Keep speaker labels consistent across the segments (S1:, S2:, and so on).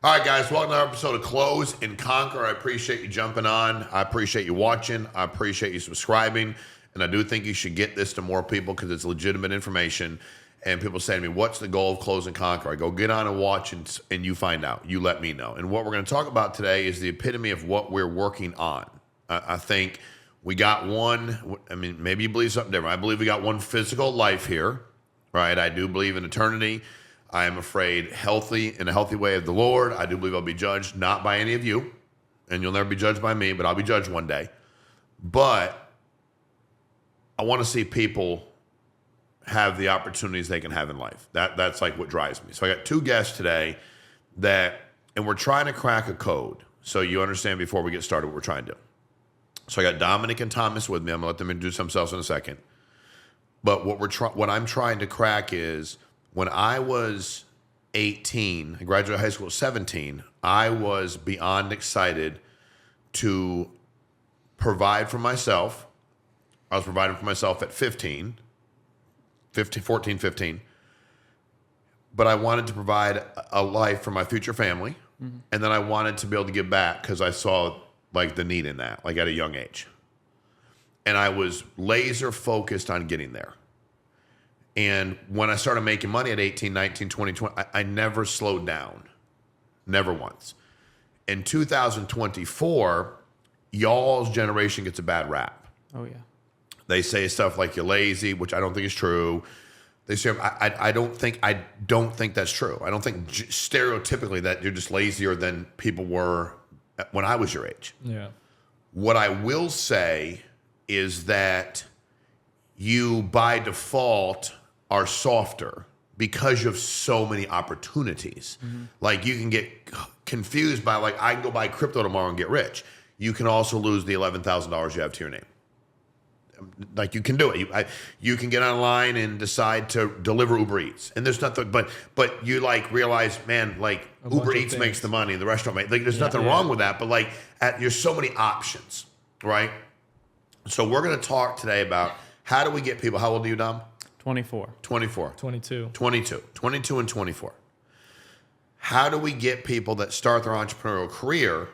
S1: All right, guys, welcome to another episode of Close and Conquer. I appreciate you jumping on. I appreciate you watching. I appreciate you subscribing. And I do think you should get this to more people because it's legitimate information. And people say to me, what's the goal of Close and Conquer? I go, get on and watch and you find out. You let me know. And what we're going to talk about today is the epitome of what we're working on. I think we got one, I mean, maybe you believe something different. I believe we got one physical life here, right? I do believe in eternity. I am afraid in a healthy way of the Lord. I do believe I'll be judged not by any of you, and you'll never be judged by me, but I'll be judged one day. But I want to see people have the opportunities they can have in life. That's like what drives me. So I got two guests today and we're trying to crack a code. So you understand before we get started what we're trying to do. So I got Dominic and Thomas with me. I'm gonna let them introduce themselves in a second. But what I'm trying to crack is, when I was 18, I graduated high school at 17, I was beyond excited to provide for myself. I was providing for myself at 14, 15. But I wanted to provide a life for my future family. Mm-hmm. And then I wanted to be able to give back because I saw like the need in that, like at a young age. And I was laser focused on getting there. And when I started making money at 18, 19, 20, I never slowed down. Never once. In 2024, y'all's generation gets a bad rap.
S2: Oh, yeah.
S1: They say stuff like you're lazy, which I don't think is true. They say, I don't think that's true. I don't think stereotypically that you're just lazier than people were when I was your age.
S2: Yeah.
S1: What I will say is that you, by default, are softer because you have so many opportunities. Mm-hmm. Like you can get confused by like, I can go buy crypto tomorrow and get rich. You can also lose the $11,000 you have to your name. Like you can do it. You can get online and decide to deliver Uber Eats. And there's nothing, but you like realize, man, like Uber Eats makes the money and the restaurant makes, like there's nothing wrong with that. But like there's so many options, right? So we're going to talk today about how do we get people, how old are you, Dom?
S2: 24.
S1: 24.
S2: 22.
S1: 22 and 24. How do we get people that start their entrepreneurial career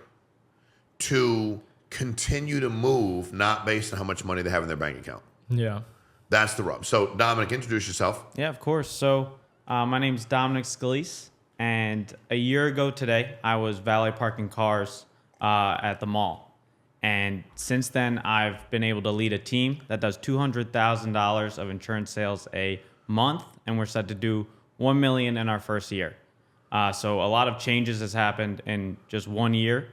S1: to continue to move, not based on how much money they have in their bank account?
S2: Yeah.
S1: That's the rub. So, Dominic, introduce yourself.
S2: Yeah, of course. So, my name's Dominic Scalise, and a year ago today, I was valet parking cars at the mall. And since then, I've been able to lead a team that does $200,000 of insurance sales a month, and we're set to do $1 million in our first year. So a lot of changes has happened in just 1 year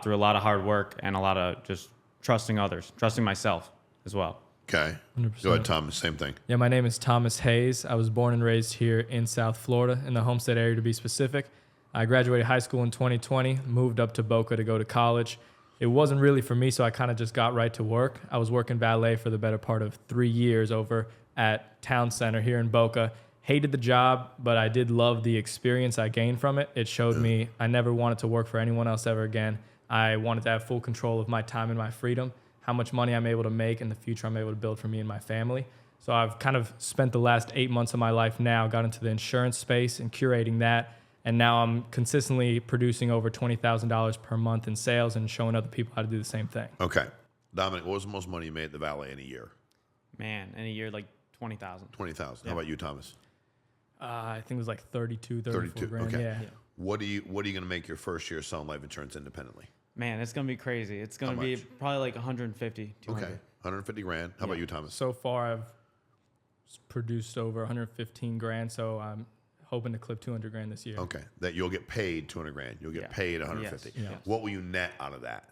S2: through a lot of hard work and a lot of just trusting others, trusting myself as well.
S1: Okay. 100%. Go ahead, Thomas. Same thing.
S3: Yeah, my name is Thomas Hayes. I was born and raised here in South Florida, in the Homestead area to be specific. I graduated high school in 2020, moved up to Boca to go to college. It wasn't really for me, so I kind of just got right to work. I was working valet for the better part of 3 years over at Town Center here in Boca. Hated the job, but I did love the experience I gained from it. It showed me I never wanted to work for anyone else ever again. I wanted to have full control of my time and my freedom, how much money I'm able to make in the future I'm able to build for me and my family. So I've kind of spent the last 8 months of my life now, got into the insurance space and curating that. And now I'm consistently producing over $20,000 per month in sales and showing other people how to do the same thing.
S1: Okay. Dominic, what was the most money you made at the valet in a year?
S2: Man, in a year, like 20,000.
S1: 20,000.
S2: Yeah.
S1: How about you, Thomas?
S3: I think it was like 34 grand.
S1: Okay.
S3: Yeah.
S1: What are you going to make your first year selling life insurance independently?
S2: Man, it's going to be crazy. It's going to be probably like 150, 200.
S1: Okay. 150 grand. How about you, Thomas?
S3: So far, I've produced over 115 grand, so I'm hoping to clip 200 grand this year.
S1: Okay. That you'll get paid 200 grand. You'll get paid 150.
S2: Yes.
S1: What will you net out of that?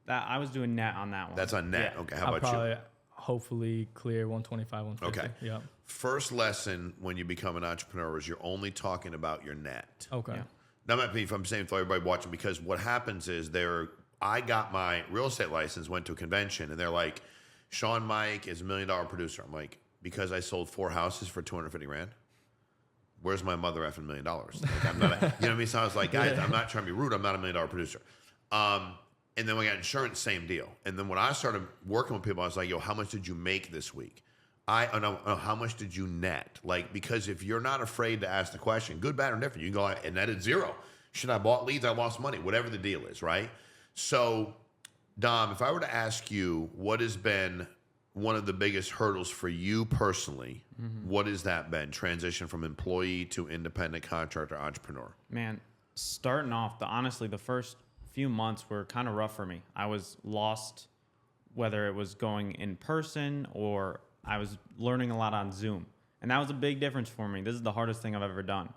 S2: That I was doing net on that one.
S1: That's on net.
S2: Yeah.
S1: Okay. How
S3: I'll
S1: about
S3: probably
S1: you?
S3: hopefully clear 125, 150.
S1: Okay.
S3: Yeah.
S1: First lesson when you become an entrepreneur is you're only talking about your net.
S3: Okay.
S2: Yeah.
S1: Now, that means I'm saying for everybody watching, because what happens is I got my real estate license, went to a convention, and they're like, Sean Mike is $1 million producer. I'm like, because I sold 4 houses for 250 grand? Where's my mother effing $1 million? Like, I'm not, you know what I mean? So I was like, guys, I'm not trying to be rude. I'm not $1 million producer. And then we got insurance, same deal. And then when I started working with people, I was like, yo, how much did you make this week? How much did you net? Like, because if you're not afraid to ask the question, good, bad, or different, you can go and net at 0. Should I bought leads? I lost money. Whatever the deal is, right? So, Dom, if I were to ask you what has been one of the biggest hurdles for you personally, what has that been? Transition from employee to independent contractor entrepreneur.
S2: Man, starting off, honestly, the first few months were kind of rough for me. I was lost, whether it was going in person or I was learning a lot on Zoom. And that was a big difference for me. This is the hardest thing I've ever done.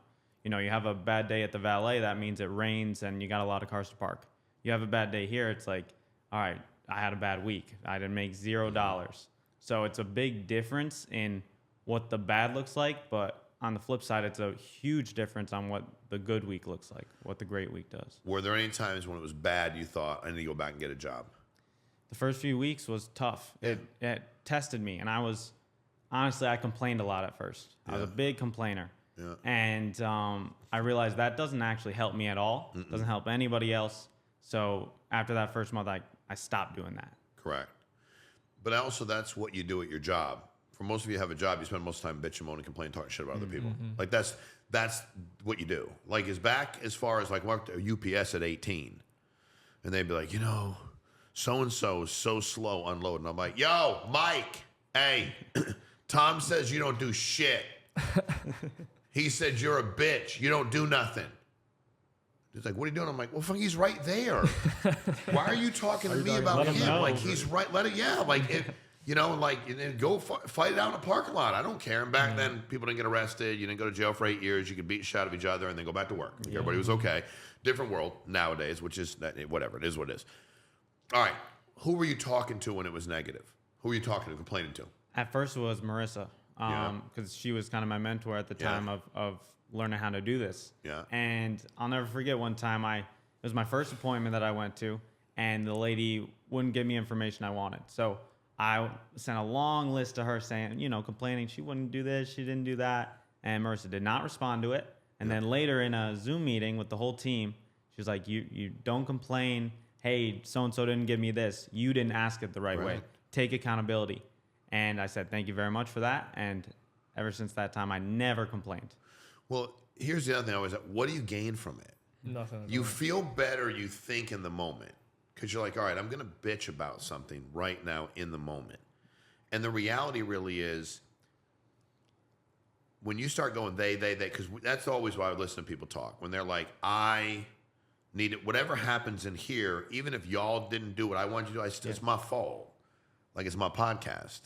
S2: You know, you have a bad day at the valet, that means it rains and you got a lot of cars to park. You have a bad day here, it's like, all right, I had a bad week. I didn't make $0. So it's a big difference in what the bad looks like, but on the flip side, it's a huge difference on what the good week looks like, what the great week does.
S1: Were there any times when it was bad you thought, I need to go back and get a job?
S2: The first few weeks was tough.
S1: Yeah.
S2: It tested me, and I complained a lot at first. I was a big complainer.
S1: Yeah.
S2: And I realized that doesn't actually help me at all. Doesn't help anybody else. So after that first month, I stopped doing that.
S1: Correct. But also, that's what you do at your job. For most of you have a job, you spend most of the time bitching, moaning, complaining, talking shit about other people. Like that's what you do. Like is back as far as like worked at UPS at 18, and they'd be like, you know, so and so is so slow unloading. I'm like, yo, Mike, hey, Tom says you don't do shit. He said you're a bitch. You don't do nothing. He's like, what are you doing? I'm like, well, fuck, he's right there. Why are you talking to me about him? Like, he's right. Let it, yeah. Like, you know, like, and then go fight it out in a parking lot. I don't care. And back then, people didn't get arrested. You didn't go to jail for 8 years. You could beat the shit out of each other and then go back to work. Everybody was okay. Different world nowadays, which is whatever. It is what it is. All right. Who were you talking to when it was negative? Who were you talking to, complaining to?
S2: At first, it was Marissa, because she was kind of my mentor at the time of learning how to do this.
S1: Yeah.
S2: And I'll never forget one time it was my first appointment that I went to, and the lady wouldn't give me information I wanted. So I sent a long list to her saying, you know, complaining she wouldn't do this, she didn't do that. And Marissa did not respond to it. And then later in a Zoom meeting with the whole team, she was like, you don't complain. Hey, so-and-so didn't give me this. You didn't ask it the right way. Take accountability. And I said, thank you very much for that. And ever since that time, I never complained.
S1: Well, here's the other thing I always say. What do you gain from it?
S3: Nothing.
S1: You feel better, you think, in the moment. Because you're like, all right, I'm going to bitch about something right now in the moment. And the reality really is, when you start going they, because that's always why I listen to people talk. When they're like, I need it, whatever happens in here, even if y'all didn't do what I wanted you to do, it's my fault. Like, it's my podcast.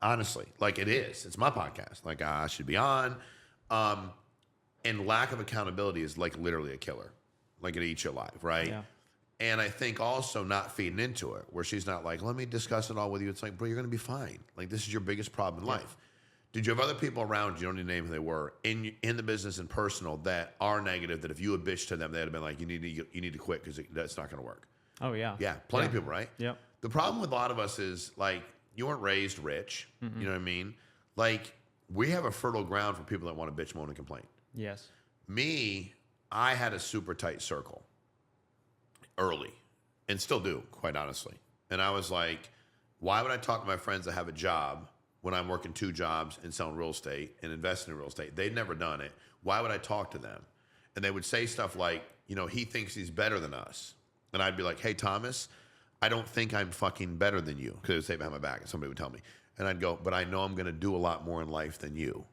S1: Honestly, like it is. It's my podcast. Like, I should be on. And lack of accountability is like literally a killer. Like, it eats you alive, right?
S2: Yeah.
S1: And I think also not feeding into it, where she's not like, let me discuss it all with you. It's like, bro, you're going to be fine. Like, this is your biggest problem in life. Did you have other people around you don't need to name who they were, in the business and personal, that are negative, that if you had bitched to them, they'd have been like, you need to quit because that's not going to work?
S2: Oh, yeah.
S1: Yeah, plenty of people, right?
S2: Yep.
S1: The problem with a lot of us is, like, you weren't raised rich. You know what I mean? Like, we have a fertile ground for people that want to bitch, moan, and complain.
S2: Yes.
S1: Me, I had a super tight circle early, and still do, quite honestly. And I was like, why would I talk to my friends that have a job when I'm working 2 jobs and selling real estate and investing in real estate? They'd never done it. Why would I talk to them? And they would say stuff like, you know, he thinks he's better than us. And I'd be like, hey, Thomas, I don't think I'm fucking better than you. Because they would say behind my back, and somebody would tell me. And I'd go, but I know I'm going to do a lot more in life than you.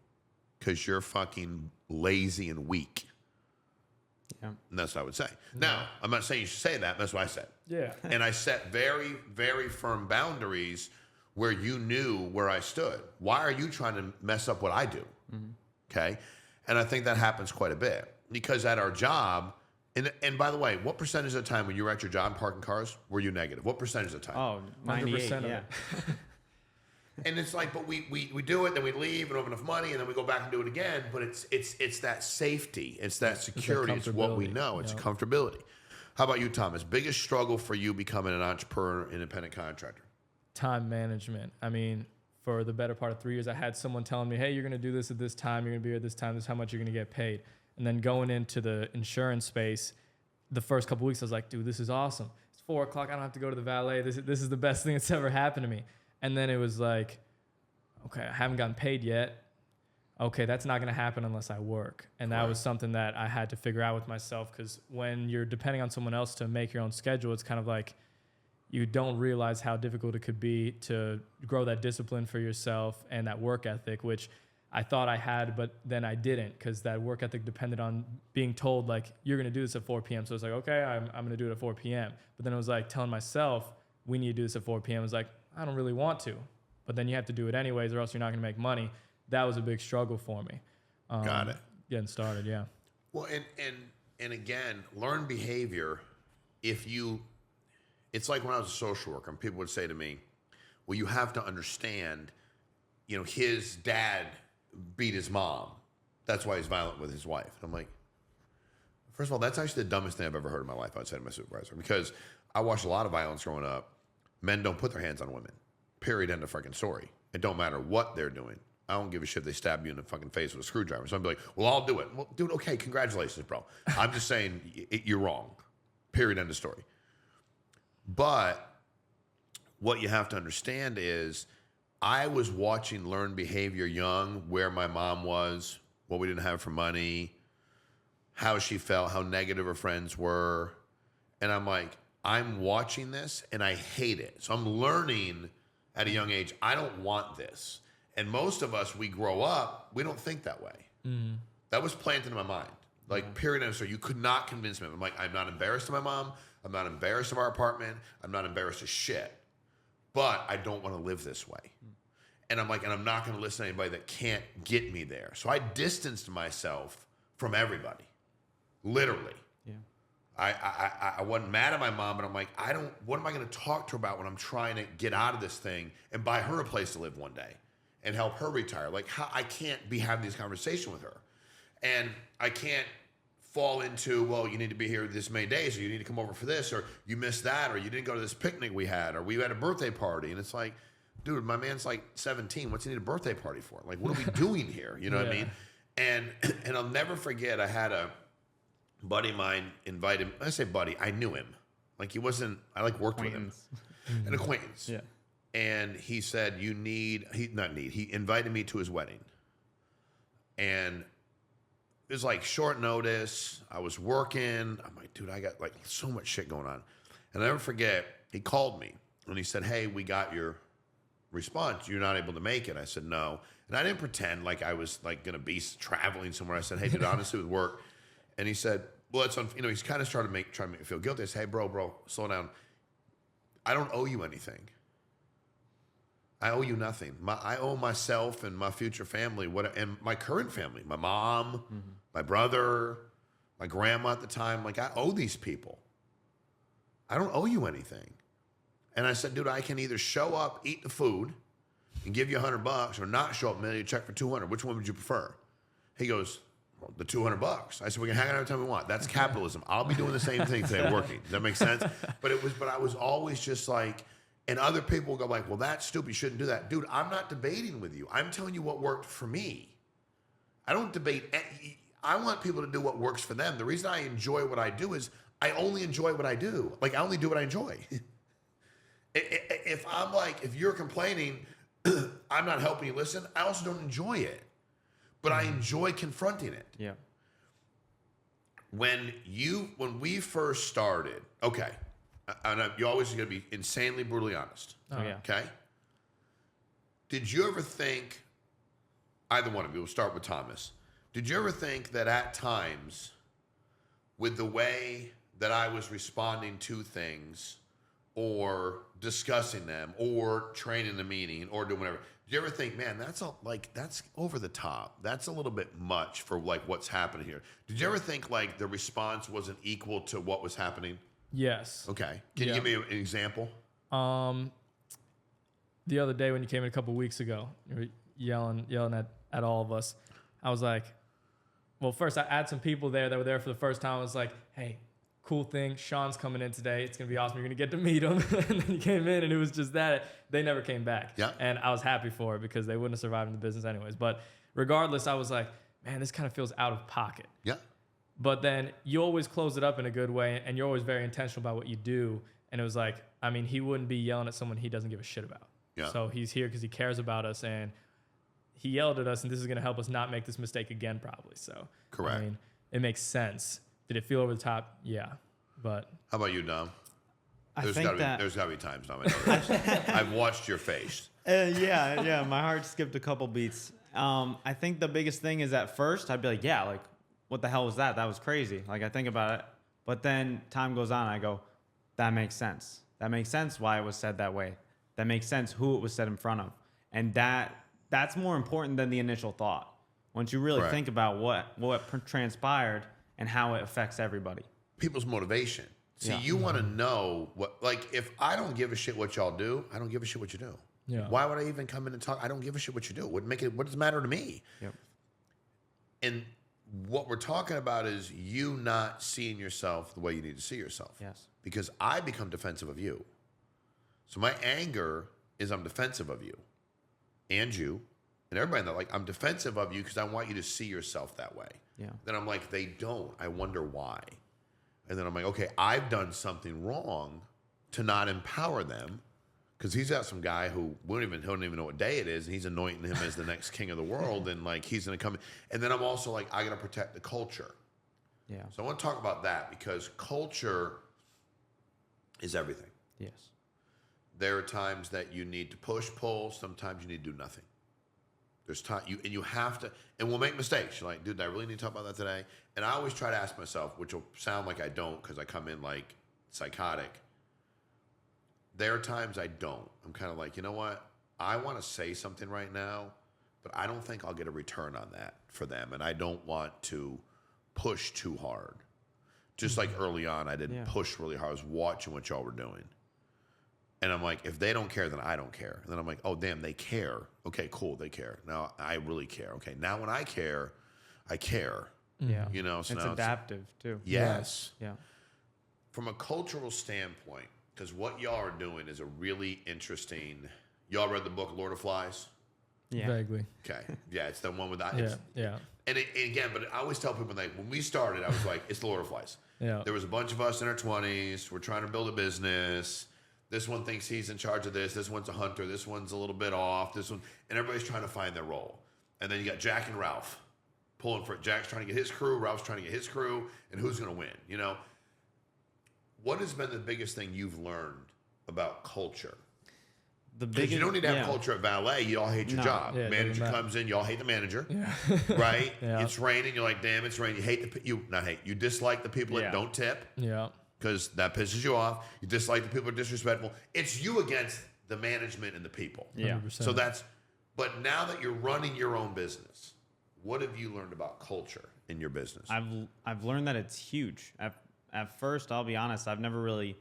S1: Because you're fucking lazy and weak.
S2: Yeah.
S1: And that's what I would say. Now, I'm not saying you should say that, but that's what I said.
S3: Yeah.
S1: And I set very, very firm boundaries where you knew where I stood. Why are you trying to mess up what I do? Okay? And I think that happens quite a bit. Because at our job, and by the way, what percentage of the time when you were at your job parking cars were you negative? What percentage of the time?
S2: Oh, 98,
S3: 100% of
S2: yeah.
S3: it.
S1: And it's like, but we do it, then we leave and have enough money, and then we go back and do it again. But it's that safety, it's that security, it's what we know, it's comfortability. How about you, Thomas? Biggest struggle for you becoming an entrepreneur, independent contractor?
S3: Time management. I mean, for the better part of 3 years, I had someone telling me, hey, you're going to do this at this time, you're going to be here at this time, this is how much you're going to get paid. And then going into the insurance space, the first couple weeks, I was like, dude, this is awesome. It's 4 o'clock, I don't have to go to the valet. This is the best thing that's ever happened to me. And then it was like, okay, I haven't gotten paid yet. okay, that's not going to happen unless I work. And that was something that I had to figure out with myself, because when you're depending on someone else to make your own schedule, it's kind of like you don't realize how difficult it could be to grow that discipline for yourself and that work ethic, which I thought I had, but then I didn't, because that work ethic depended on being told, like, you're going to do this at 4 p.m. So it's like, okay, I'm going to do it at 4 p.m. But then it was like telling myself, we need to do this at 4 p.m. It was like, I don't really want to. But then you have to do it anyways, or else you're not going to make money. That was a big struggle for me.
S1: Got it.
S3: Getting started, yeah.
S1: Well, and again, learned behavior, it's like when I was a social worker, and people would say to me, well, you have to understand, his dad beat his mom. That's why he's violent with his wife. And I'm like, first of all, that's actually the dumbest thing I've ever heard in my life outside of my supervisor, because I watched a lot of violence growing up. Men don't put their hands on women. Period. End of fucking story. It don't matter what they're doing. I don't give a shit if they stab you in the fucking face with a screwdriver. So I'd be like, well, I'll do it. Well, dude, okay, congratulations, bro. I'm just saying you're wrong. Period. End of story. But what you have to understand is I was watching learned behavior young, where my mom was, what we didn't have for money, how she felt, how negative her friends were. And I'm like, I'm watching this and I hate it. So I'm learning at a young age, I don't want this. And most of us, we grow up, we don't think that way. Mm-hmm. That was planted in my mind. Like, period, end of story. You could not convince me. I'm like, I'm not embarrassed of my mom. I'm not embarrassed of our apartment. I'm not embarrassed of shit. But I don't want to live this way. And I'm like, and I'm not going to listen to anybody that can't get me there. So I distanced myself from everybody. Literally.
S2: Yeah.
S1: I wasn't mad at my mom, but I'm like, what am I going to talk to her about when I'm trying to get out of this thing and buy her a place to live one day and help her retire? Like, I can't be having these conversations with her. And I can't fall into, well, you need to be here this many days, or you need to come over for this, or you missed that, or you didn't go to this picnic we had, or we had a birthday party. And it's like, dude, my man's like 17. What's he need a birthday party for? Like, what are we doing here? You know what I mean? And I'll never forget, I had a buddy of mine invite him. I say buddy, I knew him. Like, he wasn't, I like worked with him. An acquaintance.
S2: Yeah.
S1: And he said, he invited me to his wedding. And it was like short notice. I was working. I'm like, dude, I got like so much shit going on. And I'll never forget, he called me and he said, hey, we got your response. You're not able to make it. I said, no. And I didn't pretend like I was like going to be traveling somewhere. I said, hey, dude, honestly, with work. And he said, well, it's he's kind of trying to make me feel guilty. I said, hey, bro, slow down. I don't owe you anything. I owe you nothing. I owe myself and my future family, and my current family, my mom, my brother, my grandma at the time. Like, I owe these people. I don't owe you anything. And I said, dude, I can either show up, eat the food, and give you $100, or not show up, mail you a check for $200. Which one would you prefer? He goes, well, the $200. I said, we can hang out every time we want. That's capitalism. I'll be doing the same thing today, working. Does that make sense? But I was always just like, and other people go like, well, that's stupid. You shouldn't do that. Dude, I'm not debating with you. I'm telling you what worked for me. I don't debate. I want people to do what works for them. The reason I enjoy what I do is I only enjoy what I do. Like, I only do what I enjoy. If you're complaining, I'm not helping you listen, I also don't enjoy it. But I enjoy confronting it.
S2: Yeah.
S1: When we first started, okay, and you're always going to be insanely brutally honest.
S2: Oh, yeah.
S1: Okay? Did you ever think, either one of you, we'll start with Thomas, did you ever think that at times, with the way that I was responding to things, or discussing them, or training the meeting, or doing whatever, did you ever think, man, that's over the top. That's a little bit much for like what's happening here. Did you ever think like the response wasn't equal to what was happening?
S3: Yes.
S1: Okay. Can you give me an example?
S3: The other day when you came in a couple weeks ago, you were yelling at all of us. I was like, well, first I had some people there that were there for the first time. I was like, hey, cool thing, Sean's coming in today. It's going to be awesome. You're going to get to meet him. And then you came in and it was just that. They never came back.
S1: Yeah.
S3: And I was happy for it because they wouldn't have survived in the business anyways. But regardless, I was like, man, this kind of feels out of pocket.
S1: Yeah.
S3: But then you always close it up in a good way, and you're always very intentional about what you do. And it was like, I mean, he wouldn't be yelling at someone he doesn't give a shit about.
S1: Yeah.
S3: So he's here because he cares about us, and he yelled at us, and this is going to help us not make this mistake again, probably. So,
S1: Correct.
S3: I mean, it makes sense. Did it feel over the top? Yeah. But
S1: How about you, Dom?
S2: I
S1: There's
S2: think
S1: gotta
S2: that
S1: be, there's got to be times, Dom. I know. I've watched your face.
S2: yeah, my heart skipped a couple beats. I think the biggest thing is at first I'd be like, yeah, like what the hell was that? That was crazy. Like I think about it, but then time goes on, and I go, that makes sense. That makes sense why it was said that way. That makes sense who it was said in front of, and that's more important than the initial thought. Once you really
S1: Correct.
S2: think about what transpired and how it affects everybody.
S1: People's motivation. See,
S2: Yeah.
S1: you want to know what, like, if I don't give a shit what y'all do, I don't give a shit what you do.
S3: Yeah.
S1: Why would I even come in and talk? I don't give a shit what you do. What does it matter to me?
S2: Yep.
S1: And what we're talking about is you not seeing yourself the way you need to see yourself.
S2: Yes.
S1: Because I become defensive of you. So my anger is I'm defensive of you and you and everybody that, like, I'm defensive of you because I want you to see yourself that way.
S2: Yeah.
S1: Then I'm like, they don't. I wonder why. And then I'm like, okay, I've done something wrong to not empower them, because he's got some guy who he'll don't even know what day it is, and he's anointing him as the next king of the world, and like he's going to come. And then I'm also like, I got to protect the culture.
S2: Yeah.
S1: So I want to talk about that because culture is everything.
S2: Yes.
S1: There are times that you need to push, pull. Sometimes you need to do nothing. There's time you have to, and we'll make mistakes. You're like, dude, I really need to talk about that today. And I always try to ask myself, which will sound like I don't because I come in like psychotic. There are times I don't. I'm kind of like, you know what? I want to say something right now, but I don't think I'll get a return on that for them, and I don't want to push too hard. Just like early on, I didn't push really hard. I was watching what y'all were doing. And I'm like, if they don't care, then I don't care. And then I'm like, oh, damn, they care. Okay, cool, they care. Now I really care. Okay, now when I care, I care.
S2: Yeah.
S1: You know, so
S2: it's
S1: now
S2: adaptive too.
S1: yes.
S2: Yeah.
S1: From a cultural standpoint, because what y'all are doing is a really interesting. Y'all read the book Lord of Flies?
S2: Yeah.
S3: vaguely.
S1: Okay, yeah, it's the one with that.
S3: Yeah. Yeah.
S1: And again, but I always tell people, like, when we started, I was like, it's the Lord of Flies.
S3: Yeah.
S1: There was a bunch of us in our 20s. We're trying to build a business. This one thinks he's in charge of this. This one's a hunter. This one's a little bit off. This one, and everybody's trying to find their role. And then you got Jack and Ralph pulling for it. Jack's trying to get his crew. Ralph's trying to get his crew. And who's going to win? You know, what has been the biggest thing you've learned about culture?
S2: The
S1: Because
S2: biggest,
S1: you don't need to have culture at valet. You all hate your
S2: No.
S1: job.
S3: Yeah, it
S1: Manager
S3: doesn't matter.
S1: comes in, you all hate the manager, right?
S3: Yeah.
S1: It's raining. You're like, damn, it's raining. You hate you dislike the people that
S2: Yeah.
S1: don't tip
S3: Yeah.
S1: because that pisses you off. You dislike the people who are disrespectful. It's you against the management and the people.
S2: Yeah.
S3: 100%.
S1: So but now that you're running your own business, what have you learned about culture in your business?
S2: I've learned that it's huge. At first, I'll be honest, I've never really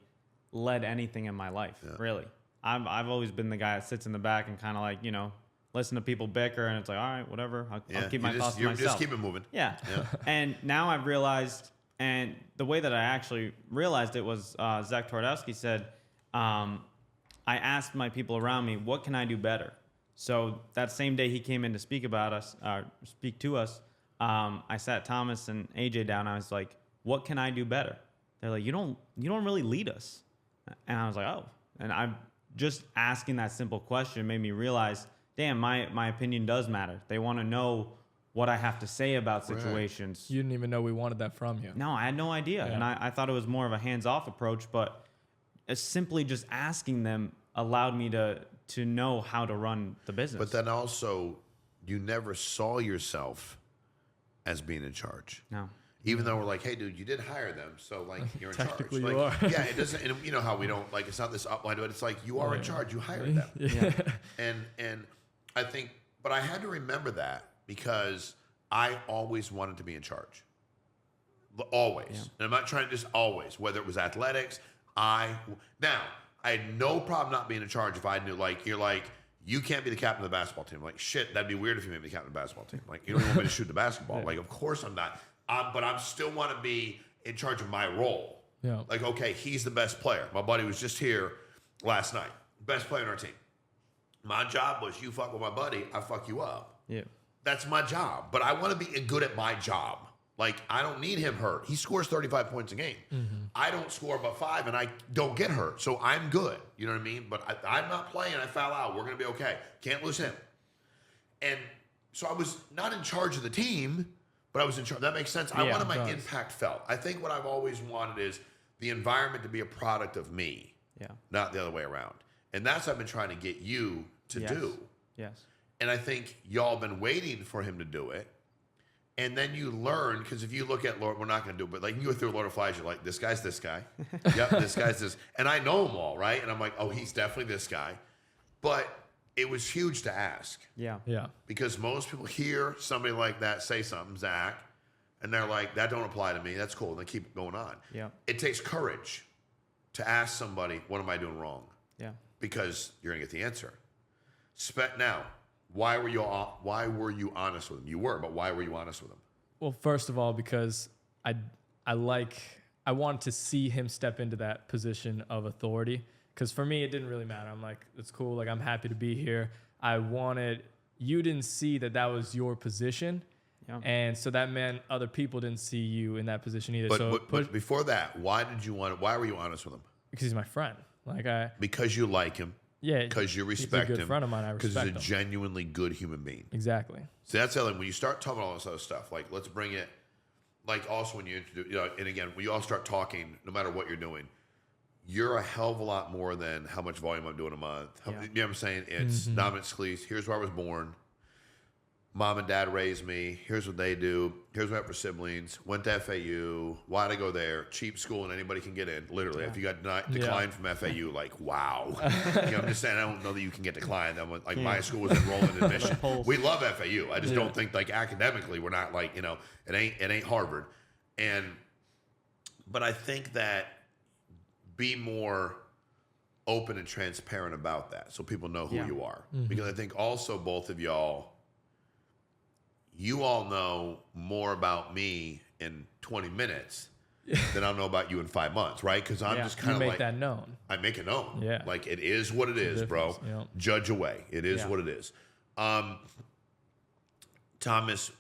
S2: led anything in my life. Really, I've always been the guy that sits in the back and kind of like, you know, listen to people bicker, and it's like, all right, whatever. I'll keep my thoughts to myself.
S1: Just keep it moving.
S2: Yeah. And now I've realized, and the way that I actually realized it was Zach Twardowski said, I asked my people around me, what can I do better? So that same day he came in to speak to us, I sat Thomas and AJ down. I was like, what can I do better? They're like, you don't really lead us. And I was like, oh. And I'm just asking that simple question made me realize, damn, my opinion does matter. They want to know what I have to say about situations.
S3: You didn't even know we wanted that from you.
S2: No, I had no idea.
S3: Yeah.
S2: And I thought it was more of a hands-off approach, but simply just asking them allowed me to know how to run the business.
S1: But then also, you never saw yourself as being in charge.
S2: No.
S1: Even though we're like, hey, dude, you did hire them, so like you're in charge.
S3: Technically
S1: Like,
S3: you are.
S1: yeah, it doesn't. And you know how we don't like. It's not this upline, but it's like you are in charge. You hired them.
S2: Yeah.
S1: And I think, but I had to remember that because I always wanted to be in charge. Always.
S2: Yeah.
S1: And I'm not trying to just always, whether it was athletics, I had no problem not being in charge if I knew, like, you're like, you can't be the captain of the basketball team. I'm like, shit, that'd be weird if you made me the captain of the basketball team. Like, you don't even want me to shoot the basketball. Like, of course I'm not. But I still want to be in charge of my role.
S3: Yeah.
S1: Like, okay, he's the best player. My buddy was just here last night. Best player on our team. My job was, you fuck with my buddy, I fuck you up.
S2: Yeah.
S1: That's my job. But I want to be good at my job. Like, I don't need him hurt. He scores 35 points a game.
S3: Mm-hmm.
S1: I don't score but 5, and I don't get hurt. So I'm good. You know what I mean? But I'm not playing. I foul out. We're going to be okay. Can't lose him. And So I was not in charge of the team, but I was in charge. That makes sense. I
S3: Yeah,
S1: wanted my
S3: it does.
S1: impact felt. I think what I've always wanted is the environment to be a product of me,
S2: Yeah.
S1: not the other way around. And that's what I've been trying to get you to
S2: Yes.
S1: do.
S2: Yes.
S1: And I think y'all been waiting for him to do it. And then you learn, because if you look at Lord, we're not going to do it, but like you go through Lord of Flies, you're like, this guy's this guy. Yep, this guy's this. And I know them all, right? And I'm like, oh, he's definitely this guy. But it was huge to ask,
S2: Yeah.
S3: Yeah.
S1: because most people hear somebody like that say something, Zach, and they're like, that don't apply to me. That's cool. And they keep going on.
S2: Yeah.
S1: It takes courage to ask somebody, what am I doing wrong?
S2: Yeah.
S1: Because you're going to get the answer. Now, why were you honest with him? You were, but why were you honest with him?
S3: Well, first of all, because I wanted to see him step into that position of authority. Because for me, it didn't really matter. I'm like, it's cool. Like, I'm happy to be here. You didn't see that was your position.
S2: Yeah.
S3: And so that meant other people didn't see you in that position either.
S1: But before that, why were you honest with him?
S3: Because he's my friend.
S1: Because you like him.
S3: Yeah.
S1: Because you
S3: he's
S1: respect
S3: a good
S1: him.
S3: friend of mine. I
S1: Because
S3: respect
S1: he's a
S3: him.
S1: genuinely good human being.
S3: Exactly.
S1: So that's the other thing. When you start talking all this other stuff, like let's bring it, like also when you introduce, and again, when you all start talking, no matter what you're doing, you're a hell of a lot more than how much volume I'm doing a month.
S2: Yeah.
S1: You know what I'm saying? It's Dominic, Scalise. Here's where I was born. Mom and dad raised me. Here's what they do. Here's what I have for siblings. Went to FAU. Why'd I go there? Cheap school and anybody can get in. Literally. If you got declined from FAU, like, wow. I'm just saying, I don't know that you can get declined. Like my school was enrolling admission. We love FAU. I just don't think like academically we're not like, it ain't Harvard. But I think that be more open and transparent about that so people know who you are. Because I think also both of y'all, you all know more about me in 20 minutes than I'll know about you in 5 months, right? Because I'm just kind of like...
S3: make that known.
S1: I make it known.
S3: Yeah.
S1: Like, it is what it is, bro.
S3: Yeah.
S1: Judge away. It is what it is. Thomas,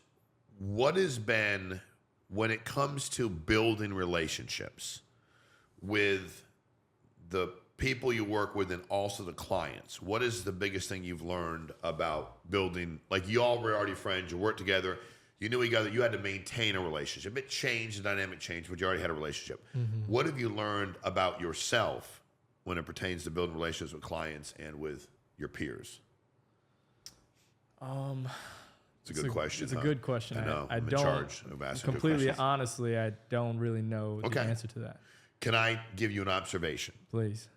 S1: what has been, when it comes to building relationships with the people you work with and also the clients, what is the biggest thing you've learned about building? Like, you all were already friends, you worked together, you knew each other, you had to maintain a relationship. It changed, the dynamic changed, but you already had a relationship. What have you learned about yourself when it pertains to building relationships with clients and with your peers? It's a good question.
S3: It's a good question.
S1: I know. I'm in
S3: don't
S1: charge of asking good
S3: completely
S1: questions.
S3: honestly, I don't really know the answer to that.
S1: Can I give you an observation?
S3: Please.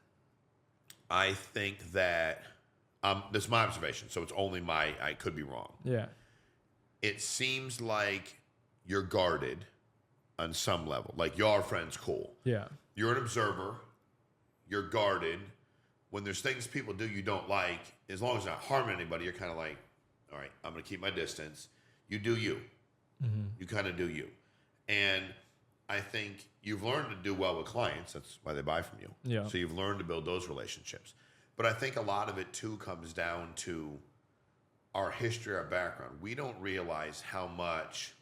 S1: I think that this is my observation, so it's only I could be wrong.
S3: Yeah.
S1: It seems like you're guarded on some level. Like, y'all are friends, cool.
S3: Yeah.
S1: You're an observer. You're guarded. When there's things people do you don't like, as long as they're not harming anybody, you're kind of like, all right, I'm going to keep my distance. You do you. You kind of do you. And I think you've learned to do well with clients. That's why they buy from you.
S3: Yeah.
S1: So you've learned to build those relationships. But I think a lot of it, too, comes down to our history, our background. We don't realize how much,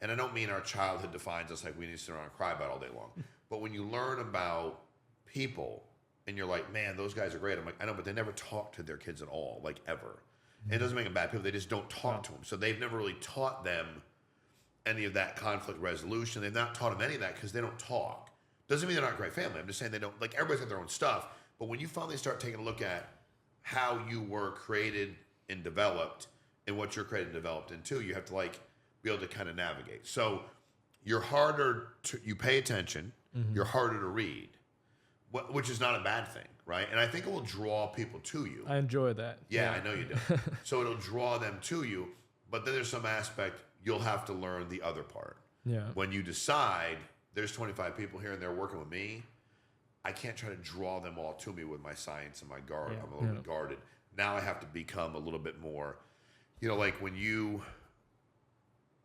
S1: and I don't mean our childhood defines us like we need to sit around and cry about all day long. But when you learn about people and you're like, man, those guys are great. I'm like, I know, but they never talk to their kids at all, like ever. And it doesn't make them bad people. They just don't talk to them. So they've never really taught them any of that conflict resolution. They've not taught them any of that because they don't talk. Doesn't mean they're not a great family. I'm just saying they don't, like, everybody's got their own stuff. But when you finally start taking a look at how you were created and developed and what you're created and developed into, you have to like be able to kind of navigate. So you're harder to, you pay attention, you're harder to read, which is not a bad thing, right? And I think it will draw people to you.
S3: I enjoy that.
S1: Yeah, I know you do. So it'll draw them to you, but then there's some aspect you'll have to learn the other part.
S3: Yeah.
S1: When you decide there's 25 people here and they're working with me, I can't try to draw them all to me with my science and my guard.
S2: Yeah.
S1: I'm a little bit guarded. Now I have to become a little bit more, like when you,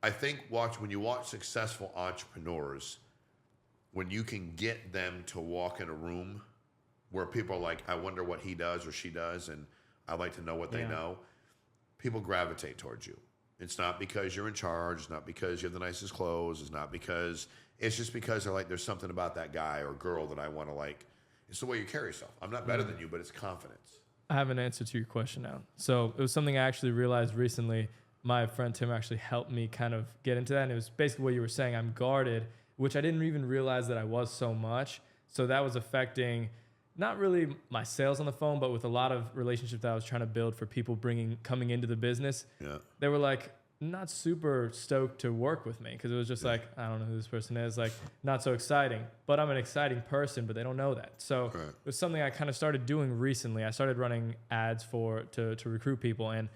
S1: I think when you watch successful entrepreneurs, when you can get them to walk in a room where people are like, I wonder what he does or she does, and I'd like to know what they know, people gravitate towards you. It's not because you're in charge. It's not because you have the nicest clothes. It's just because they're like, there's something about that guy or girl that I want to like. It's the way you carry yourself. I'm not better than you, but it's confidence.
S3: I have an answer to your question now. So it was something I actually realized recently. my friend Tim actually helped me kind of get into that. And it was basically what you were saying. I'm guarded, which I didn't even realize that I was so much. So that was affecting not really my sales on the phone, but with a lot of relationships that I was trying to build for people coming into the business.
S1: Yeah.
S3: They were like not super stoked to work with me because it was just like, I don't know who this person is, like not so exciting. But I'm an exciting person, but they don't know that. So
S1: Right.
S3: it was something I kind of started doing recently. I started running ads to recruit people, and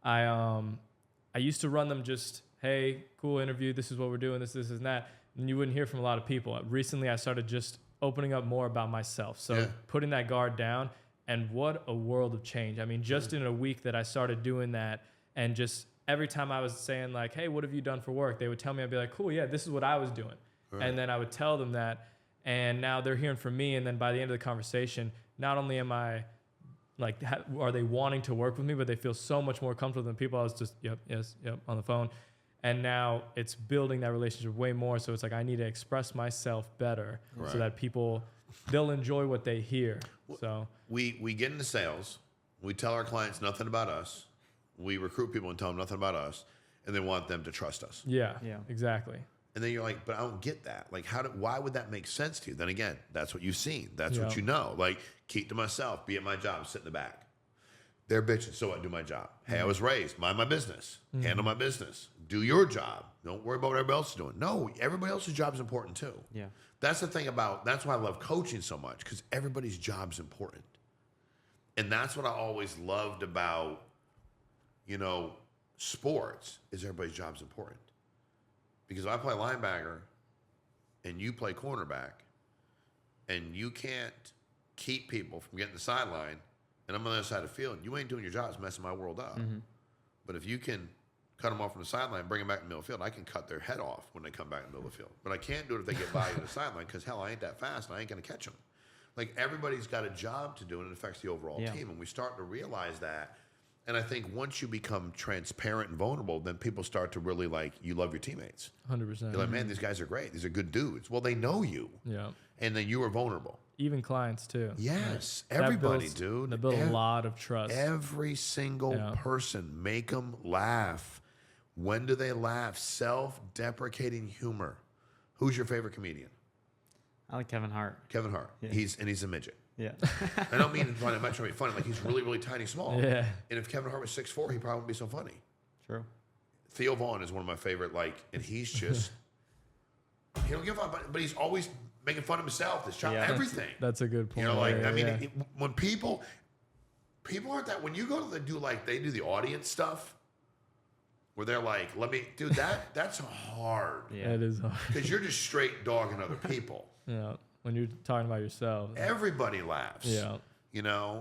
S3: I used to run them just, hey, cool interview, this is what we're doing, this and that. And you wouldn't hear from a lot of people. Recently, I started just opening up more about myself. So putting that guard down, and what a world of change. I mean, just in a week that I started doing that, and just every time I was saying like, hey, what have you done for work? They would tell me, I'd be like, cool, yeah, this is what I was doing. Right. And then I would tell them that, and now they're hearing from me. And then by the end of the conversation, not only am I like, are they wanting to work with me, but they feel so much more comfortable than people I was just, yep, yes, yep, on the phone. And now it's building that relationship way more. So it's like, I need to express myself better so that they'll enjoy what they hear. So
S1: we get into sales. We tell our clients nothing about us. We recruit people and tell them nothing about us, and they want them to trust us.
S3: Yeah, exactly.
S1: And then you're like, but I don't get that. Like, why would that make sense to you? Then again, that's what you've seen. That's what you know. Like, keep to myself, be at my job, sit in the back. They're bitching, so what? Do my job. Hey, I was raised. Mind my business. Handle my business. Do your job. Don't worry about what everybody else is doing. No, everybody else's job is important too.
S2: Yeah.
S1: That's the thing that's why I love coaching so much, because everybody's job's important. And that's what I always loved about, sports, is everybody's job's important. Because if I play linebacker and you play cornerback and you can't keep people from getting the sideline, and I'm on the other side of the field, you ain't doing your job. It's messing my world up. Mm-hmm. But if you can cut them off from the sideline and bring them back in the middle of the field, I can cut their head off when they come back in the middle of the field. But I can't do it if they get by you to the sideline, because, hell, I ain't that fast, and I ain't going to catch them. Like, everybody's got a job to do, and it affects the overall team. And we start to realize that. And I think once you become transparent and vulnerable, then people start to really, you love your teammates.
S3: 100%.
S1: You're like, man, these guys are great. These are good dudes. Well, they know you.
S3: Yeah.
S1: And then you are vulnerable.
S3: Even clients too.
S1: Yes, everybody, dude.
S3: They build a lot of trust.
S1: Every single person, make them laugh. When do they laugh? Self-deprecating humor. Who's your favorite comedian?
S2: I like Kevin Hart.
S1: Kevin Hart. Yeah. He's a midget.
S2: Yeah.
S1: I don't mean funny. I'm not trying to be funny. Like, he's really, really tiny, small.
S3: Yeah.
S1: And if Kevin Hart was 6'4", he probably wouldn't be so funny.
S2: True.
S1: Theo Vaughn is one of my favorite. And he's just he don't give up, but he's always making fun of himself. This child, everything.
S3: That's a good point.
S1: When people aren't that. When you go to they do the audience stuff, where they're like, that's hard.
S3: Yeah, it is hard
S1: because you're just straight dogging other people.
S3: Yeah, when you're talking about yourself,
S1: everybody laughs.
S3: Yeah.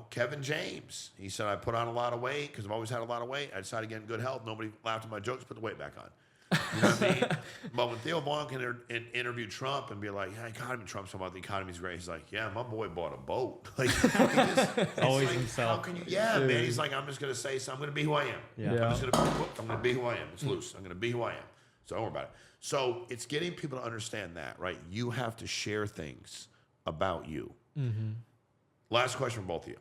S1: Kevin James, he said, I put on a lot of weight because I've always had a lot of weight. I decided to get in good health. Nobody laughed at my jokes, put the weight back on. You know what I mean? But when Theo Vaughn can interview Trump and be like, yeah, Trump's talking about the economy's great. He's like, yeah, my boy bought a boat.
S2: Always himself.
S1: How can you? Yeah, man. He's like, I'm just going to say so. I'm going to be who I am.
S2: Yeah.
S1: I'm going to be who I am. It's loose. I'm going to be who I am. So don't worry about it. So it's getting people to understand that, right? You have to share things about you. Mm-hmm. Last question from both of you.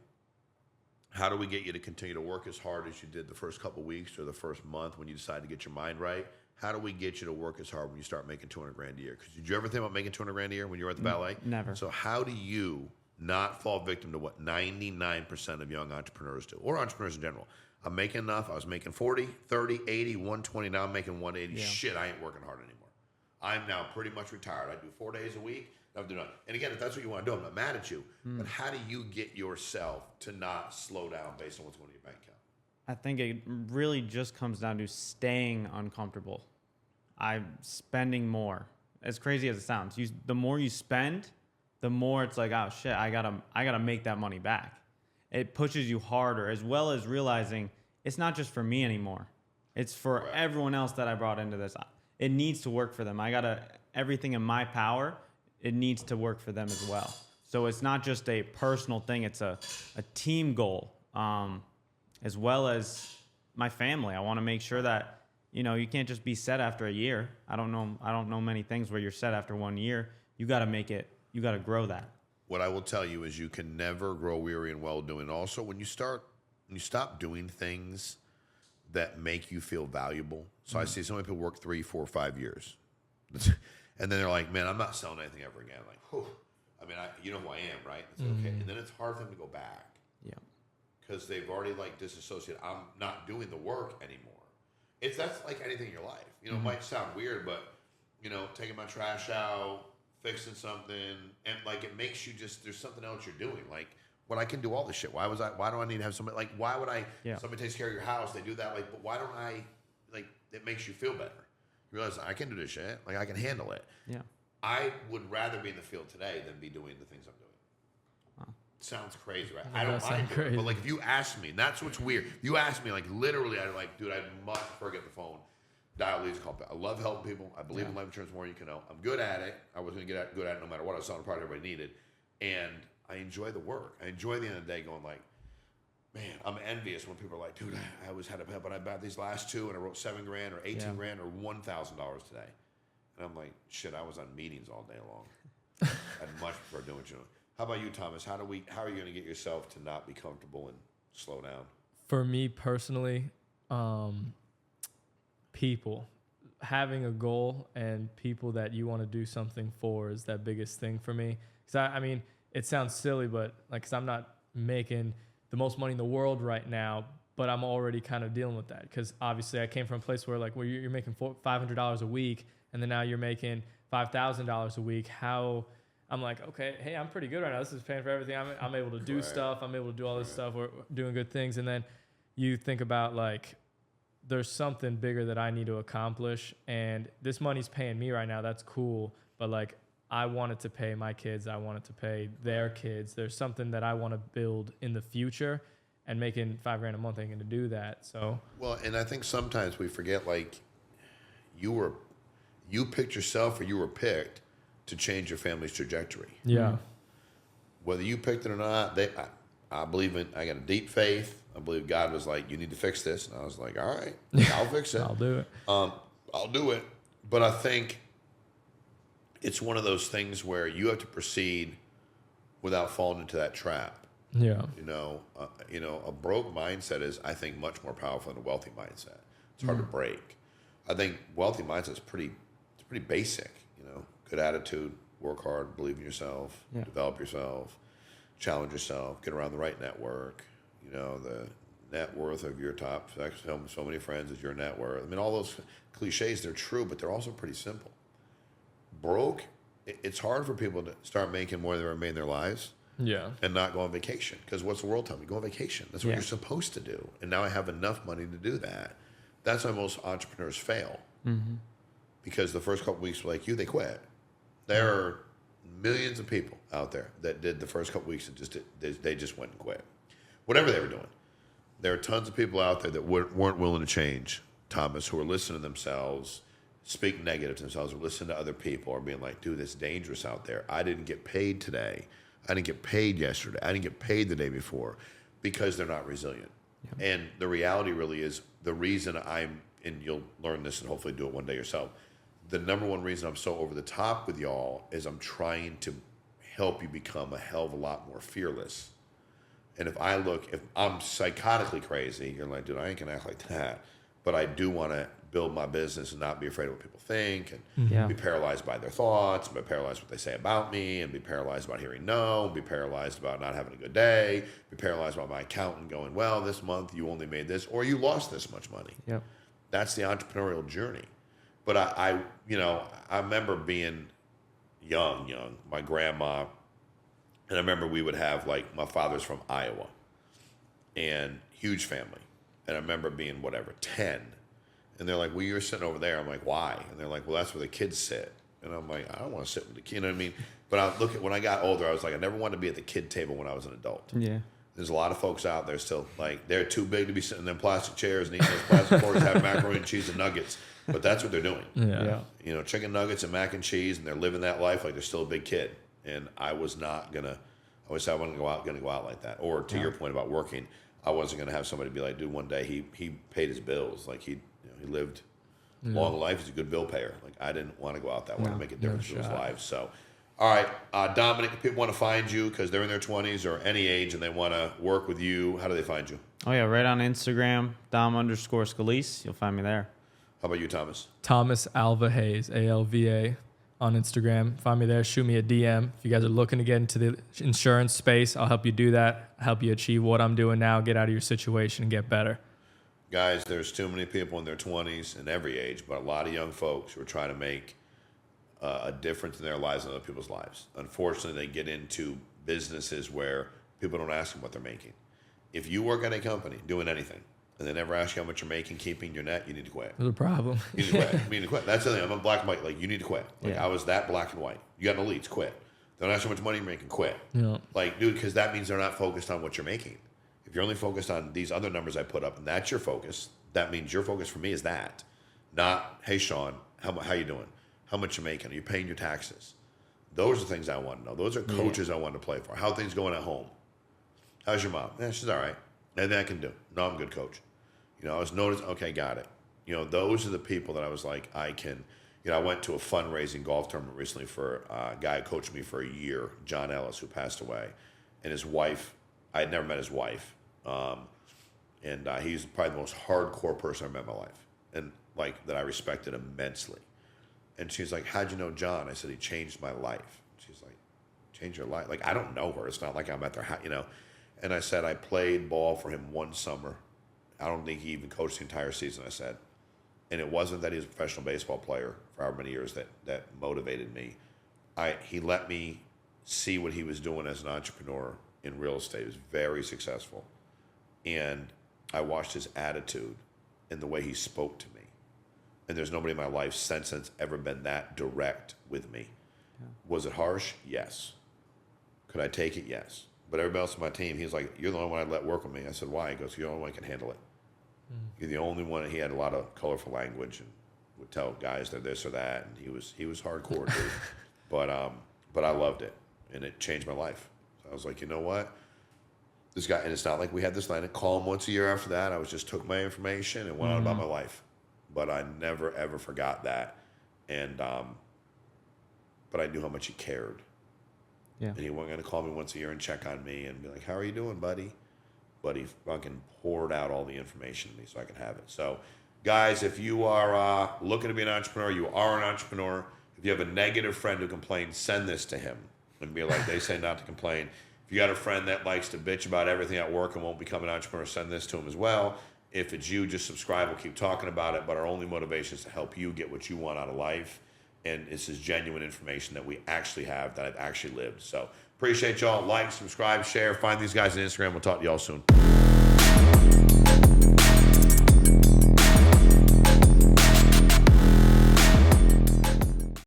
S1: How do we get you to continue to work as hard as you did the first couple of weeks or the first month when you decided to get your mind right? How do we get you to work as hard when you start making $200,000 a year? Because did you ever think about making $200,000 a year when you were at the ballet?
S2: Never.
S1: So how do you not fall victim to what 99% of young entrepreneurs do, or entrepreneurs in general? I'm making enough. I was making 40, 30, 80, 120. Now I'm making 180. Yeah. Shit, I ain't working hard anymore. I'm now pretty much retired. I do 4 days a week. I'm doing nothing. And again, if that's what you want to do, I'm not mad at you. But how do you get yourself to not slow down based on what's going on in your bank account?
S2: I think it really just comes down to staying uncomfortable. I'm spending more. As crazy as it sounds, the more you spend, the more it's like, oh shit, I gotta make that money back. It pushes you harder, as well as realizing it's not just for me anymore. It's for everyone else that I brought into this. It needs to work for them. I gotta, everything in my power, it needs to work for them as well. So it's not just a personal thing, it's a team goal. As well as my family. I want to make sure that, you can't just be set after a year. I don't know many things where you're set after 1 year. You got to make it, you got to grow that.
S1: What I will tell you is you can never grow weary and well doing. Also, when you stop doing things that make you feel valuable. So I see so many people work 3, 4, 5 years. And then they're like, man, I'm not selling anything ever again. Like, whew. I mean, you know who I am, right? It's okay. And then it's hard for them to go back.
S2: Yeah.
S1: Because they've already like disassociated. I'm not doing the work anymore. That's like anything in your life. You know, it might sound weird, but you know, taking my trash out, fixing something, and like it makes you just there's something else you're doing. Like, well, I can do all this shit. Why do I need to have somebody like why would I somebody takes care of your house, they do that, like, but why don't I like it makes you feel better. You realize I can do this shit, like I can handle it.
S2: Yeah.
S1: I would rather be in the field today than be doing the things I'm doing. Sounds crazy, right? I don't mind doing it, but like if you ask me, and that's what's weird. You ask me, like literally, I'd like, dude, I'd much prefer get the phone, dial leads, call. I love helping people. I believe in life insurance more than you can know. I'm good at it. I was going to get good at it no matter what. I was selling a product everybody needed, and I enjoy the work. I enjoy the end of the day going like, man, I'm envious when people are like, dude, I always had a pet, but I bought these last two, and I wrote $7,000 or $18,000 or $1,000 today, and I'm like, shit, I was on meetings all day long. I'd much prefer doing what you're doing. How about you, Thomas? How are you going to get yourself to not be comfortable and slow down?
S3: For me personally, people, having a goal and people that you want to do something for is that biggest thing for me. Because I mean, it sounds silly, but like, cause I'm not making the most money in the world right now, but I'm already kind of dealing with that. Because obviously I came from a place where like, well, you're making $500 a week, and then now you're making $5,000 a week. I'm like, okay, hey, I'm pretty good right now. This is paying for everything. I'm able to do stuff. I'm able to do all this stuff. We're doing good things. And then you think about like, there's something bigger that I need to accomplish. And this money's paying me right now. That's cool. But like, I wanted to pay my kids. I wanted to pay their kids. There's something that I want to build in the future, and making $5,000 a month ain't going to do that. So,
S1: well, and I think sometimes we forget, like, you picked yourself, or you were picked to change your family's trajectory.
S3: Yeah.
S1: Whether you picked it or not, I believe I got a deep faith. I believe God was like, you need to fix this. And I was like, all right, I'll fix it.
S3: I'll do it.
S1: I'll do it. But I think it's one of those things where you have to proceed without falling into that trap.
S3: Yeah.
S1: You know, a broke mindset is, I think, much more powerful than a wealthy mindset. It's hard to break. I think wealthy mindset is pretty basic. You know, good attitude, work hard, believe in yourself, develop yourself, challenge yourself, get around the right network. You know, the net worth of your top so many friends is your net worth. I mean, all those cliches, they're true, but they're also pretty simple. Broke, it's hard for people to start making more than they made in their lives.
S3: Yeah.
S1: And not go on vacation. Because what's the world tell me? Go on vacation. That's what you're supposed to do. And now I have enough money to do that. That's why most entrepreneurs fail. Mm-hmm. Because the first couple weeks, like you, they quit. There are millions of people out there that did the first couple weeks and they just went and quit. Whatever they were doing. There are tons of people out there that weren't willing to change, Thomas, who are listening to themselves, speak negative to themselves, or listen to other people, or being like, dude, it's dangerous out there. I didn't get paid today. I didn't get paid yesterday. I didn't get paid the day before, because they're not resilient. Yep. And the reality really is, the reason and you'll learn this and hopefully do it one day yourself, the number one reason I'm so over the top with y'all is I'm trying to help you become a hell of a lot more fearless. And if I'm psychotically crazy, you're like, dude, I ain't gonna act like that. But I do want to build my business and not be afraid of what people think, and be paralyzed by their thoughts, and be paralyzed what they say about me, and be paralyzed about hearing no, and be paralyzed about not having a good day, be paralyzed about my accountant going, well, this month you only made this, or you lost this much money. Yep. That's the entrepreneurial journey. But I remember being young, my grandma, and I remember we would have, like, my father's from Iowa, and huge family. And I remember being, 10. And they're like, well, you're sitting over there. I'm like, why? And they're like, well, that's where the kids sit. And I'm like, I don't want to sit with the kid. You know what I mean? But when I got older, I was like, I never wanted to be at the kid table when I was an adult. Yeah. There's a lot of folks out there still, like, they're too big to be sitting in them plastic chairs and eating those plastic forks, having macaroni and cheese and nuggets. But that's what they're doing. Yeah. You know, chicken nuggets and mac and cheese, and they're living that life like they're still a big kid. And I was not going to, I always said I wasn't going to go out like that. Or to your point about working, I wasn't going to have somebody be like, dude, one day he paid his bills. Like, he lived a long life. He's a good bill payer. Like, I didn't want to go out that way to make a difference in his life. So, all right, Dominic, if people want to find you because they're in their 20s or any age and they want to work with you, how do they find you?
S2: Oh, yeah, right on Instagram, Dom_Scalise. You'll find me there.
S1: How about you, Thomas?
S3: Thomas Alva Hayes, ALVA, on Instagram. Find me there. Shoot me a DM. If you guys are looking to get into the insurance space, I'll help you do that. Help you achieve what I'm doing now. Get out of your situation and get better.
S1: Guys, there's too many people in their 20s and every age, but a lot of young folks who are trying to make a difference in their lives and other people's lives. Unfortunately, they get into businesses where people don't ask them what they're making. If you work at a company doing anything and they never ask you how much you're making, keeping your net, you need to quit.
S3: There's a problem.
S1: You need to quit. You need to quit. That's the thing. I'm a black and white. Like, you need to quit. Like,
S2: Yeah.
S1: I was that black and white. You got no leads, quit. Don't ask how much money you're making, quit.
S3: Yeah.
S1: Like, dude, because that means they're not focused on what you're making. If you're only focused on these other numbers I put up and that's your focus, that means your focus for me is that. Not, hey, Sean, how you doing? How much you making? Are you paying your taxes? Those are things I want to know. Those are coaches I want to play for. How are things going at home? How's your mom? Yeah, she's all right. Anything I can do. No, I'm a good coach. You know, I was noticed, okay, got it. You know, those are the people that I was like, I can, you know, I went to a fundraising golf tournament recently for a guy who coached me for a year, John Ellis, who passed away. And his wife, I had never met his wife. And he's probably the most hardcore person I've met in my life. And like, that I respected immensely. And she's like, how'd you know John? I said, he changed my life. She's like, change your life? Like, I don't know her. It's not like I'm at their house, you know. And I said, I played ball for him one summer. I don't think he even coached the entire season, I said. And it wasn't that he was a professional baseball player for however many years that motivated me. He let me see what he was doing as an entrepreneur in real estate. He was very successful. And I watched his attitude and the way he spoke to me. And there's nobody in my life since that's ever been that direct with me. Yeah. Was it harsh? Yes. Could I take it? Yes. But everybody else on my team, he's like, you're the only one I'd let work with me. I said, why? He goes, you're the only one who can handle it. You're the only one. He had a lot of colorful language and would tell guys they're this or that. And he was hardcore, dude. But I loved it. And it changed my life. So I was like, you know what? This guy, and it's not like we had this line. I call him once a year after that. I just took my information and went on about my life. But I never, ever forgot that. And, but I knew how much he cared.
S2: Yeah.
S1: And he wasn't going to call me once a year and check on me and be like, how are you doing, buddy? But he fucking poured out all the information to me so I could have it. So, guys, if you are looking to be an entrepreneur, you are an entrepreneur. If you have a negative friend who complains, send this to him and be like, they say not to complain. If you got a friend that likes to bitch about everything at work and won't become an entrepreneur, send this to him as well. If it's you, just subscribe. We'll keep talking about it. But our only motivation is to help you get what you want out of life. And this is genuine information that we actually have, that I've actually lived. So appreciate y'all. Like, subscribe, share. Find these guys on Instagram. We'll talk to y'all soon.